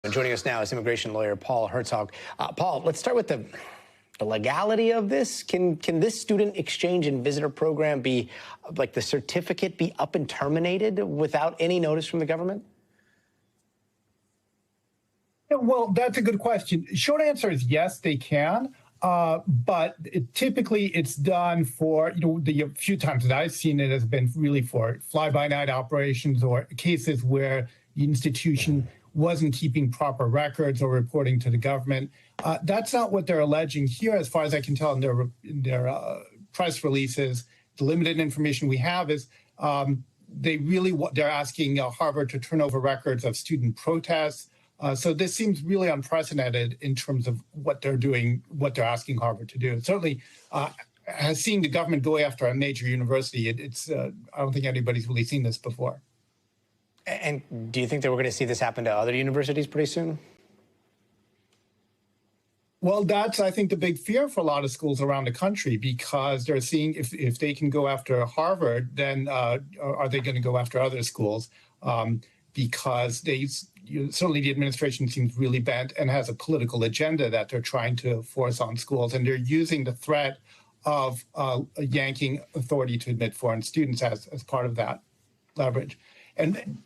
And joining us now is immigration lawyer Paul Herzog. Paul, let's start with the legality of this. Can this student exchange and visitor program be, like the certificate, be up and terminated without any notice from the government? Well, that's a good question. Short answer is yes, they can. But typically it's done for, the few times that I've seen it has been really for fly-by-night operations or cases where the institution wasn't keeping proper records or reporting to the government. That's not what they're alleging here, as far as I can tell in their press releases. The limited information we have is they're asking Harvard to turn over records of student protests. So this seems really unprecedented in terms of what they're doing, what they're asking Harvard to do. It certainly has seen the government go after a major university. I don't think anybody's really seen this before. And do you think that we're going to see this happen to other universities pretty soon? Well, that's, I think, the big fear for a lot of schools around the country, because they're seeing if they can go after Harvard, then are they going to go after other schools? Because certainly the administration seems really bent and has a political agenda that they're trying to force on schools. And they're using the threat of yanking authority to admit foreign students as part of that leverage. And,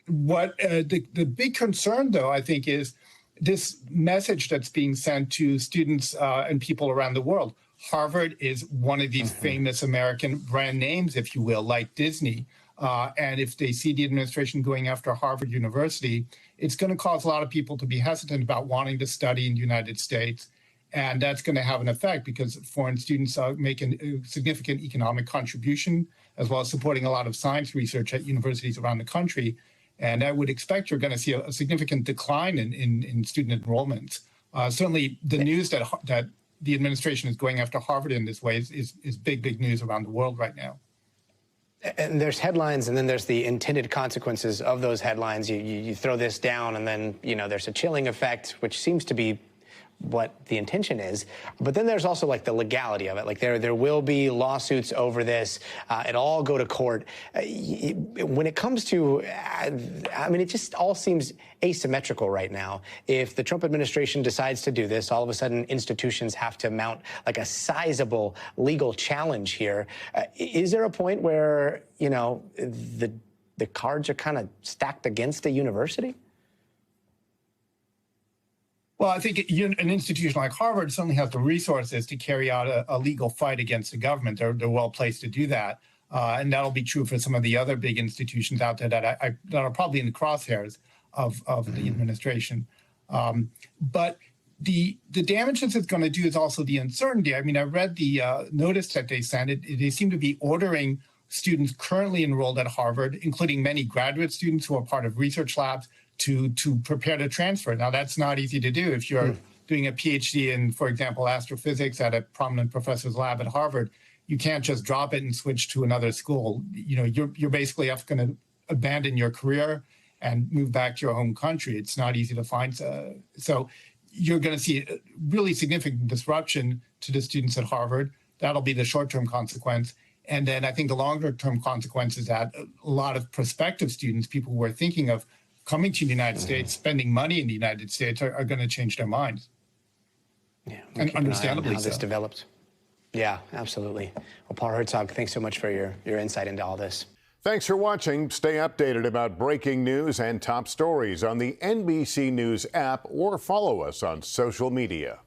what the big concern, though, I think, is this message that's being sent to students and people around the world. Harvard is one of these famous American brand names, if you will, like Disney. And if they see the administration going after Harvard University, it's going to cause a lot of people to be hesitant about wanting to study in the United States. And that's going to have an effect because foreign students are making a significant economic contribution, as well as supporting a lot of science research at universities around the country. And I would expect you're going to see a significant decline in student enrollments. Certainly the news that the administration is going after Harvard in this way is big news around the world right now. And there's headlines, and then there's the intended consequences of those headlines. You throw this down, and then, there's a chilling effect, which seems to be what the intention is. But then there's also like the legality of it. Like there will be lawsuits over this. It'll all go to court. When it comes to, it just all seems asymmetrical right now. If the Trump administration decides to do this, all of a sudden institutions have to mount like a sizable legal challenge here. Is there a point where, the cards are kind of stacked against a university? Well, I think an institution like Harvard certainly has the resources to carry out a legal fight against the government. They're well placed to do that. And that'll be true for some of the other big institutions out there that are probably in the crosshairs of the administration. But the damage that it's going to do is also the uncertainty. I mean, I read the notice that they sent. They seem to be ordering students currently enrolled at Harvard, including many graduate students who are part of research labs, to prepare to transfer. Now, that's not easy to do. If you're doing a PhD in, for example, astrophysics at a prominent professor's lab at Harvard, you can't just drop it and switch to another school. You're basically going to abandon your career and move back to your home country. It's not easy to find. So you're going to see a really significant disruption to the students at Harvard. That'll be the short-term consequence. And then I think the longer-term consequence is that a lot of prospective students, people who are thinking of coming to the United States, spending money in the United States, are going to change their minds. Yeah, and understandably how this develops. Yeah, absolutely. Well, Paul Herzog, thanks so much for your insight into all this. Thanks for watching. Stay updated about breaking news and top stories on the NBC News app, or follow us on social media.